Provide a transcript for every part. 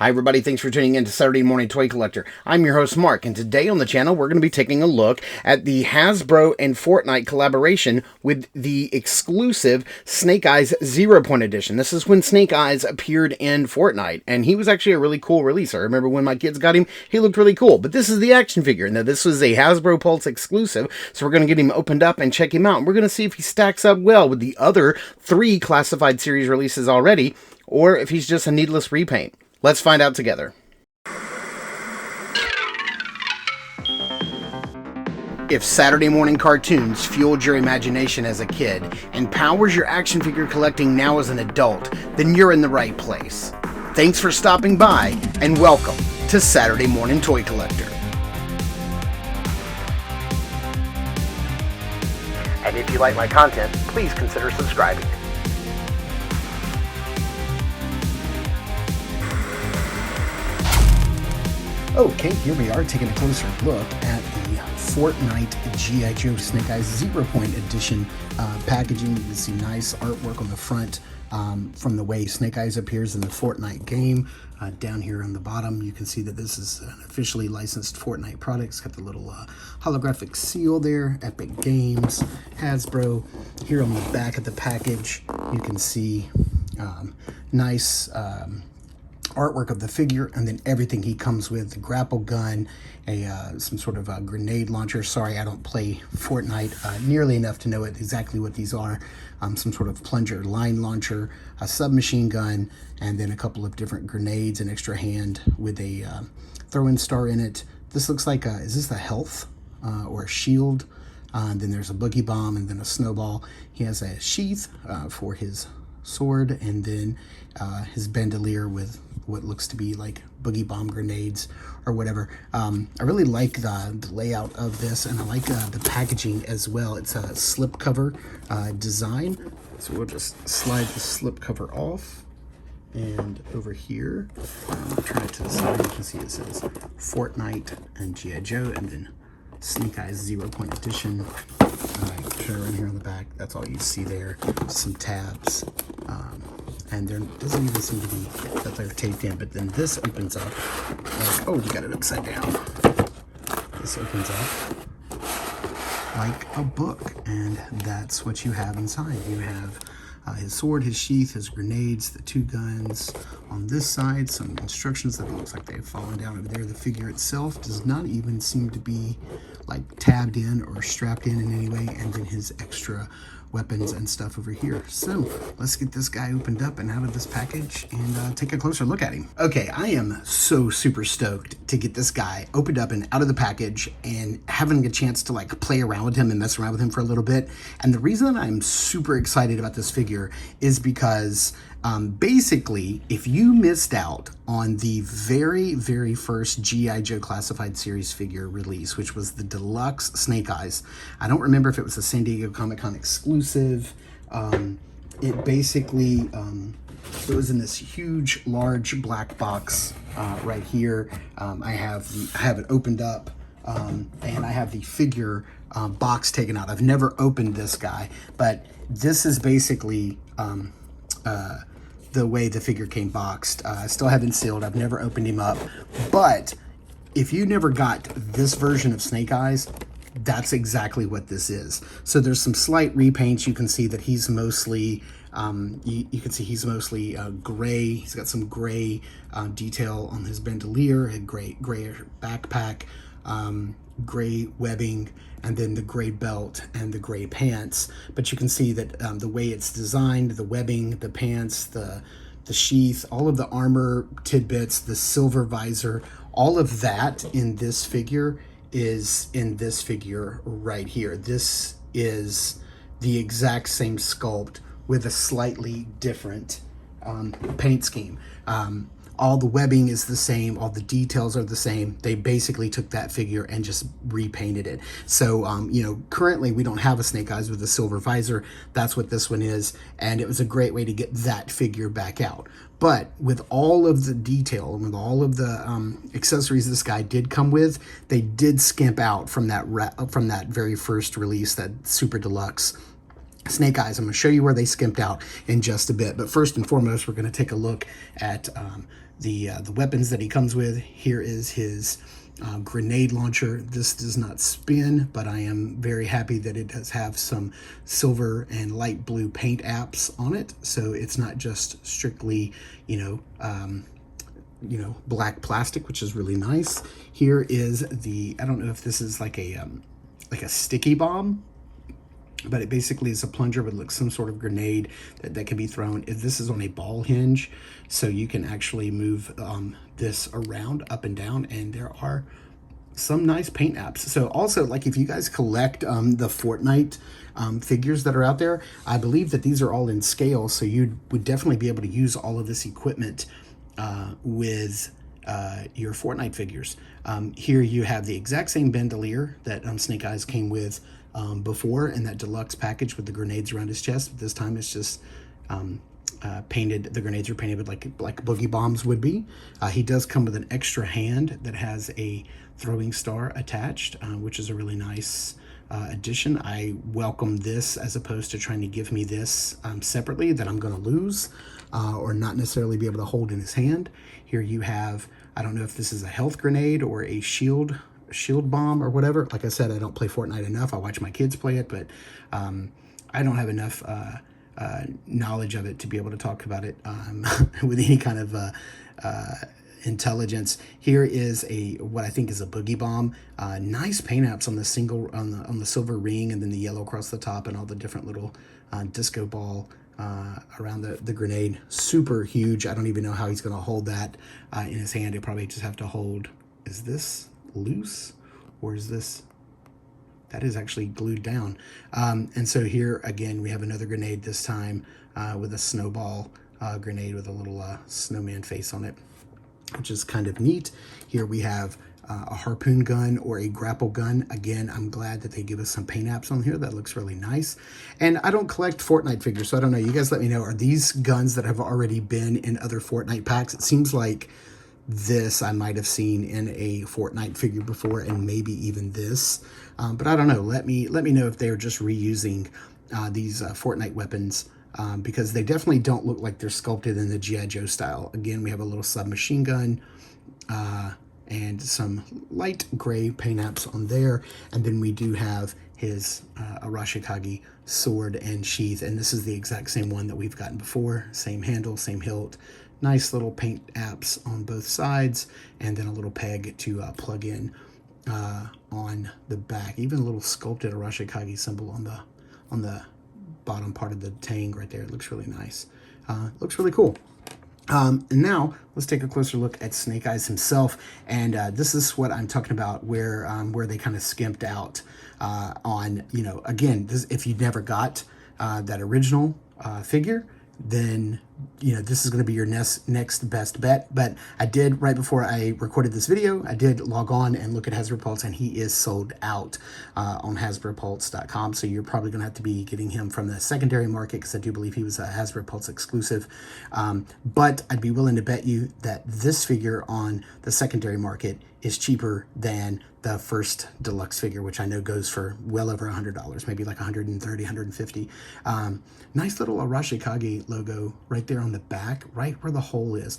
Hi everybody, thanks for tuning in to Saturday Morning Toy Collector. I'm your host Mark, and today on the channel we're going to be taking a look at the Hasbro and Fortnite collaboration with the exclusive Snake Eyes 0 Point Edition. This is when Snake Eyes appeared in Fortnite, and he was actually a really cool release. I remember when my kids got him, he looked really cool. But this is the action figure. Now this was a Hasbro Pulse exclusive, so we're going to get him opened up and check him out. We're going to see if he stacks up well with the other 3 classified series releases already, or if he's just a needless repaint. Let's find out together. If Saturday morning cartoons fueled your imagination as a kid and powers your action figure collecting now as an adult, then you're in the right place. Thanks for stopping by, and welcome to Saturday Morning Toy Collector. And if you like my content, please consider subscribing. Okay, here we are taking a closer look at the Fortnite G.I. Joe Snake Eyes 0 Point Edition packaging. You can see nice artwork on the front from the way Snake Eyes appears in the Fortnite game. Down here on the bottom, you can see that this is an officially licensed Fortnite product. It's got the little holographic seal there, Epic Games, Hasbro. Here on the back of the package, you can see nice artwork of the figure, and then everything he comes with: the grapple gun, some sort of a grenade launcher. Sorry, I don't play Fortnite nearly enough to know exactly what these are. Some sort of plunger line launcher, a submachine gun, and then a couple of different grenades, an extra hand with a throw-in star in it. This looks like is this a health or a shield? Then there's a boogie bomb, and then a snowball. He has a sheath for his sword, and then his bandolier with what looks to be like boogie bomb grenades or whatever. I really like the layout of this, and I like the packaging as well. It's a slip cover design, so we'll just slide the slip cover off, and over here, turn it to the side, you can see it says Fortnite and G.I. Joe, and then Snake Eyes 0 Point Edition. Turn around here on the back, that's all you see there. Some tabs, and there doesn't even seem to be that they're taped in, but then this opens up like, oh, we got it upside down. This opens up like a book, and that's what you have inside. You have his sword, his sheath, his grenades, the 2 guns. On this side, some instructions that it looks like they've fallen down over there. The figure itself does not even seem to be like tabbed in or strapped in any way, and then his extra weapons and stuff over here. So let's get this guy opened up and out of this package and take a closer look at him. Okay, I am so super stoked to get this guy opened up and out of the package and having a chance to like play around with him and mess around with him for a little bit. And the reason I'm super excited about this figure is because basically, if you missed out on the very, very first G.I. Joe Classified Series figure release, which was the Deluxe Snake Eyes, I don't remember if it was a San Diego Comic-Con exclusive. It basically, it was in this huge, large black box right here. I have it opened up, and I have the figure box taken out. I've never opened this guy, but this is basically the way the figure came boxed. I still haven't sealed. I've never opened him up. But if you never got this version of Snake Eyes, that's exactly what this is. So there's some slight repaints. You can see that he's mostly, you can see he's mostly gray. He's got some gray detail on his bandolier, a gray backpack, gray webbing, and then the gray belt and the gray pants. But you can see that the way it's designed, the webbing, the pants, the sheath, all of the armor tidbits, the silver visor, all of that in this figure is in this figure right here. This is the exact same sculpt with a slightly different paint scheme. All the webbing is the same, all the details are the same. They basically took that figure and just repainted it. So, you know, currently we don't have a Snake Eyes with a silver visor. That's what this one is, and it was a great way to get that figure back out. But with all of the detail and with all of the accessories this guy did come with, they did skimp out from that very first release, that Super Deluxe Snake Eyes. I'm going to show you where they skimped out in just a bit. But first and foremost, we're going to take a look at the weapons that he comes with. Here is his grenade launcher. This does not spin, but I am very happy that it does have some silver and light blue paint apps on it, so it's not just strictly, black plastic, which is really nice. Here is the, I don't know if this is like a sticky bomb, but it basically is a plunger with like some sort of grenade that can be thrown. This is on a ball hinge, so you can actually move this around up and down, and there are some nice paint apps. So also, like, if you guys collect the Fortnite figures that are out there, I believe that these are all in scale, so you would definitely be able to use all of this equipment with your Fortnite figures. Here you have the exact same bandolier that Snake Eyes came with before in that deluxe package with the grenades around his chest. But this time it's just painted. The grenades are painted with like boogie bombs would be. He does come with an extra hand that has a throwing star attached, which is a really nice addition. I welcome this as opposed to trying to give me this separately that I'm going to lose or not necessarily be able to hold in his hand. Here you have, I don't know if this is a health grenade or a shield bomb or whatever. Like I said, I don't play Fortnite enough. I watch my kids play it, but I don't have enough knowledge of it to be able to talk about it with any kind of intelligence. Here is what I think is a boogie bomb. Nice paint apps on the silver ring, and then the yellow across the top, and all the different little disco ball around the grenade. Super huge. I don't even know how he's going to hold that in his hand. He'll probably just have to hold. Is this loose, or is this? That is actually glued down. And so here again we have another grenade, this time with a snowball grenade with a little snowman face on it, which is kind of neat. Here we have a harpoon gun or a grapple gun. Again, I'm glad that they give us some paint apps on here. That looks really nice. And I don't collect Fortnite figures, so I don't know. You guys let me know. Are these guns that have already been in other Fortnite packs? It seems like this I might have seen in a Fortnite figure before, and maybe even this. But I don't know. Let me know if they're just reusing these Fortnite weapons, because they definitely don't look like they're sculpted in the G.I. Joe style. Again, we have a little submachine gun and some light gray paint apps on there. And then we do have his Arashikage sword and sheath. And this is the exact same one that we've gotten before. Same handle, same hilt. Nice little paint apps on both sides. And then a little peg to plug in on the back. Even a little sculpted Arashikage symbol on the bottom part of the tang right there. It looks really nice. Looks really cool. And now let's take a closer look at Snake Eyes himself. And this is what I'm talking about, where they kind of skimped out on, again, if you never got that original figure, then this is going to be your next best bet. But I did, right before I recorded this video, I did log on and look at Hasbro Pulse, and he is sold out on HasbroPulse.com. So you're probably going to have to be getting him from the secondary market, because I do believe he was a Hasbro Pulse exclusive. But I'd be willing to bet you that this figure on the secondary market is cheaper than the first deluxe figure, which I know goes for well over $100, maybe like $130, $150. Nice little Arashikage logo right there on the back, right where the hole is.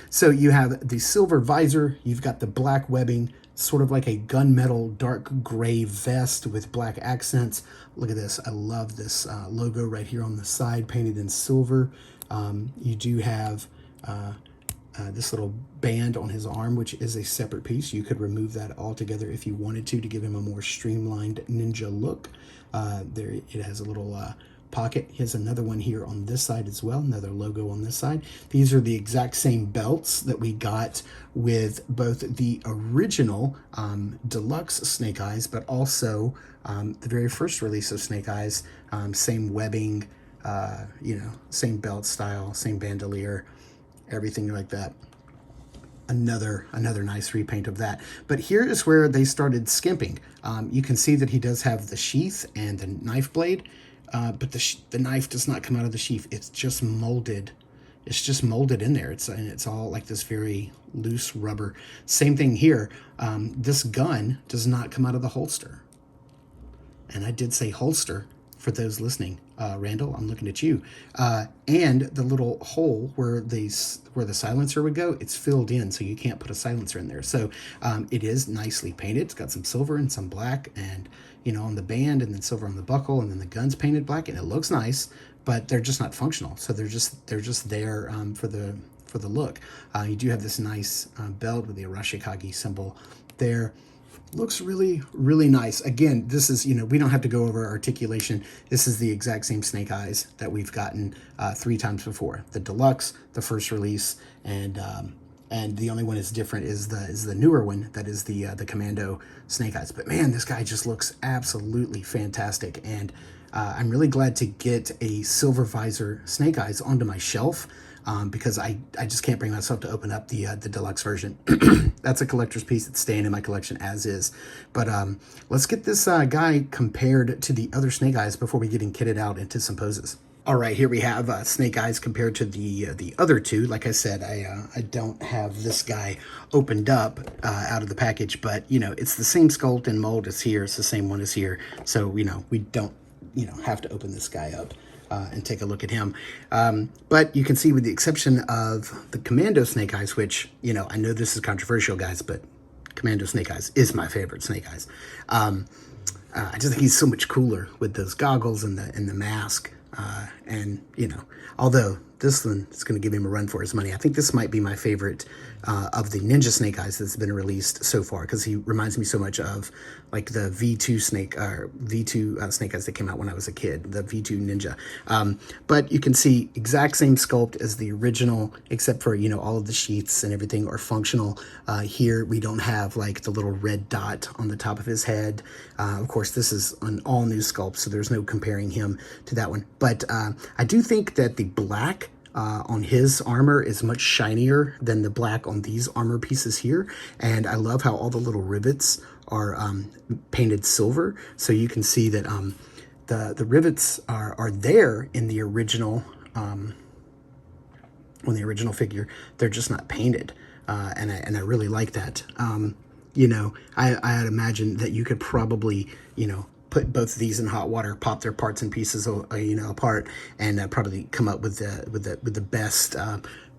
So you have the silver visor, you've got the black webbing, sort of like a gunmetal dark gray vest with black accents. Look at this. I love this logo right here on the side, painted in silver. You do have this little band on his arm, which is a separate piece. You could remove that altogether if you wanted to give him a more streamlined ninja look. There it has a little pocket. He has another one here on this side as well, another logo on this side. These are the exact same belts that we got with both the original deluxe Snake Eyes, but also the very first release of Snake Eyes. Same webbing, same belt style, same bandolier, everything like that. Another nice repaint of that. But here is where they started skimping. You can see that he does have the sheath and the knife blade, but the knife does not come out of the sheath. It's just molded. It's just molded in there. It's all like this very loose rubber. Same thing here. This gun does not come out of the holster. And I did say holster for those listening. Randall, I'm looking at you. And the little hole where the silencer would go, it's filled in, so you can't put a silencer in there. So it is nicely painted. It's got some silver and some black, and on the band, and then silver on the buckle, and then the gun's painted black, and it looks nice, but they're just not functional. So they're just there for the look. You do have this nice belt with the Arashikage symbol there. Looks really, really nice. Again, this is, we don't have to go over articulation. This is the exact same Snake Eyes that we've gotten 3 times before. The deluxe, the first release, and the only one that's different is the newer one, that is the Commando Snake Eyes. But man, this guy just looks absolutely fantastic, and I'm really glad to get a silver visor Snake Eyes onto my shelf. Because I just can't bring myself to open up the deluxe version. That's a collector's piece that's staying in my collection as is. But let's get this guy compared to the other Snake Eyes before we get him kitted out into some poses. All right, here we have Snake Eyes compared to the other two. Like I said, I don't have this guy opened up out of the package, but it's the same sculpt and mold as here. It's the same one as here, so we don't have to open this guy up and take a look at him. But you can see, with the exception of the Commando Snake Eyes, which, I know this is controversial, guys, but Commando Snake Eyes is my favorite Snake Eyes. I just think he's so much cooler with those goggles and the mask. And, although this one is going to give him a run for his money, I think this might be my favorite of the Ninja Snake Eyes that's been released so far, because he reminds me so much of like the V2 Snake Eyes that came out when I was a kid, the V2 Ninja. But you can see exact same sculpt as the original, except for, all of the sheaths and everything are functional. Here we don't have like the little red dot on the top of his head. Of course, this is an all new sculpt, so there's no comparing him to that one. But I do think that the black on his armor is much shinier than the black on these armor pieces here, and I love how all the little rivets are painted silver, so you can see that the rivets are there in the original on the original figure. They're just not painted, and I really like that. I had imagined that you could probably put both of these in hot water, pop their parts and pieces, apart, and probably come up with the best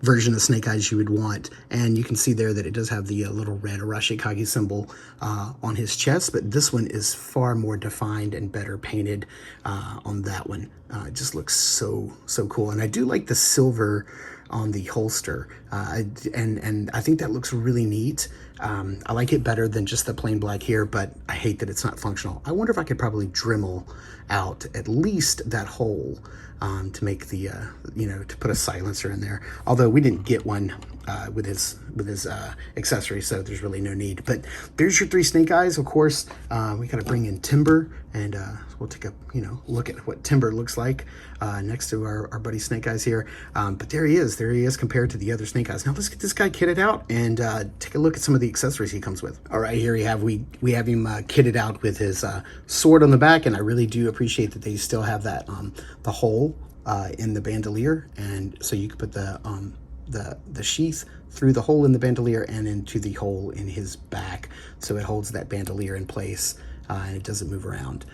version of Snake Eyes you would want. And you can see there that it does have the little red Arashikage symbol on his chest, but this one is far more defined and better painted on that one. It just looks so cool, and I do like the silver on the holster, and I think that looks really neat. I like it better than just the plain black here, but I hate that it's not functional. I wonder if I could probably Dremel out at least that hole to make the to put a silencer in there. Although we didn't get one with his accessory, so there's really no need. But there's your 3 Snake Eyes. Of course, we got to bring in Timber, and we'll take a look at what Timber looks like next to our buddy Snake Eyes here. But there he is compared to the other Snake Eyes. Now let's get this guy kitted out and take a look at some of the accessories he comes with. All right, here we have him kitted out with his sword on the back, and I really do appreciate that they still have that the hole in the bandolier, and so you can put the sheath through the hole in the bandolier and into the hole in his back, so it holds that bandolier in place and it doesn't move around.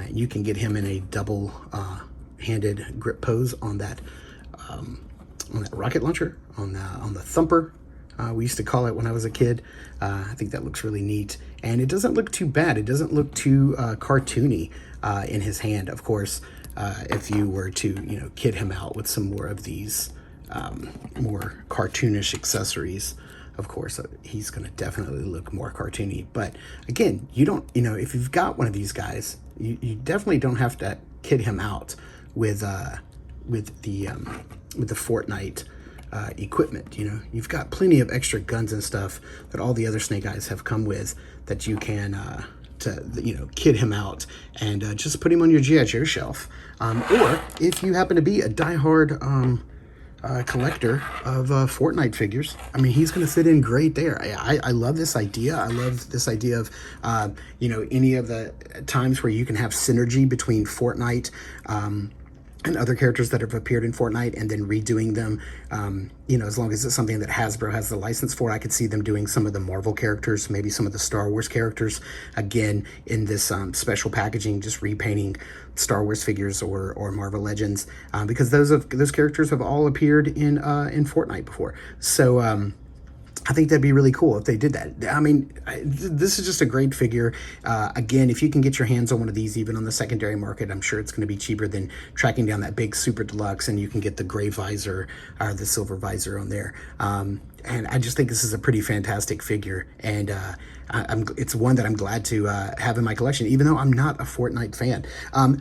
You can get him in a double handed grip pose on that rocket launcher, on the thumper, we used to call it when I was a kid. I think that looks really neat, and it doesn't look too bad. It doesn't look too cartoony in his hand. Of course, if you were to kit him out with some more of these more cartoonish accessories, of course he's going to definitely look more cartoony. But again, you don't, if you've got one of these guys, you definitely don't have to kit him out with the Fortnite equipment. You've got plenty of extra guns and stuff that all the other Snake Eyes have come with that you can kit him out and just put him on your G.I. Joe shelf. Or if you happen to be a diehard collector of Fortnite figures, I mean, he's going to fit in great there. I love this idea. I love this idea of any of the times where you can have synergy between Fortnite and other characters that have appeared in Fortnite and then redoing them. You know, as long as it's something that Hasbro has the license for, I could see them doing some of the Marvel characters, maybe some of the Star Wars characters, again, in this special packaging, just repainting Star Wars figures or Marvel Legends, because those characters have all appeared in Fortnite before. So, I think that'd be really cool if they did that. I mean, this is just a great figure. Again, if you can get your hands on one of these, even on the secondary market, I'm sure it's going to be cheaper than tracking down that big super deluxe, and you can get the gray visor or the silver visor on there. And I just think this is a pretty fantastic figure, and it's one that I'm glad to have in my collection, even though I'm not a Fortnite fan.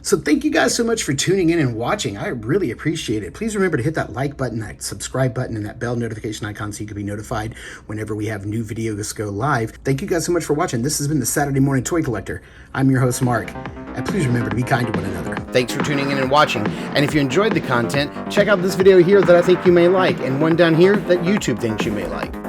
So thank you guys so much for tuning in and watching. I really appreciate it. Please remember to hit that like button, that subscribe button, and that bell notification icon so you can be notified whenever we have new videos go live. Thank you guys so much for watching. This has been the Saturday Morning Toy Collector. I'm your host, Mark, and please remember to be kind to one another. Thanks for tuning in and watching. And if you enjoyed the content, check out this video here that I think you may like, and one down here that YouTube thinks you may like.